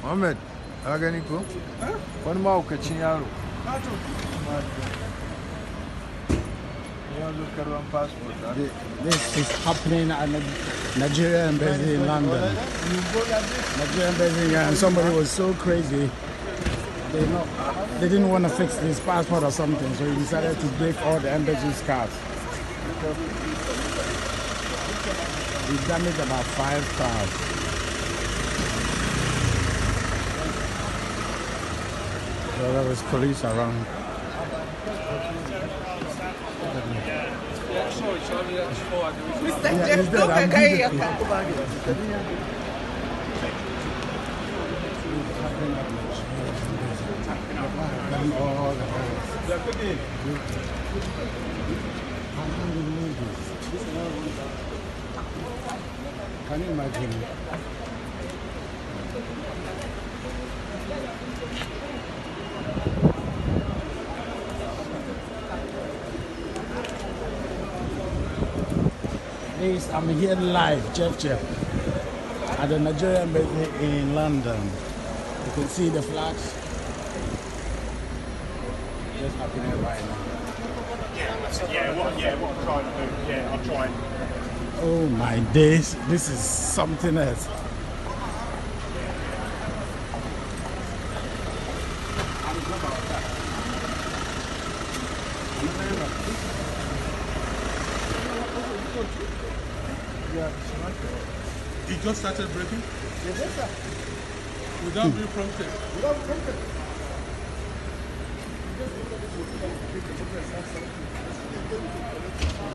Mohammed, ka gani ko? Wani mahaukacin yaro. This is happening at Nigeria embassy in London. Nigeria embassy, and somebody was so crazy. They didn't want to fix his passport or something, so he decided to break all the embassy's cards. He damaged about 5 cars. So there was police around. Mr. Jeff, go back here. Can you imagine? I'm here live, Jeff, at the Nigerian embassy in London. You can see the flags. Just happening right now. What I'm trying to do, I'm trying. Oh my days, this is something else. He just started breaking? Yes, sir. Without being prompted? Without prompted.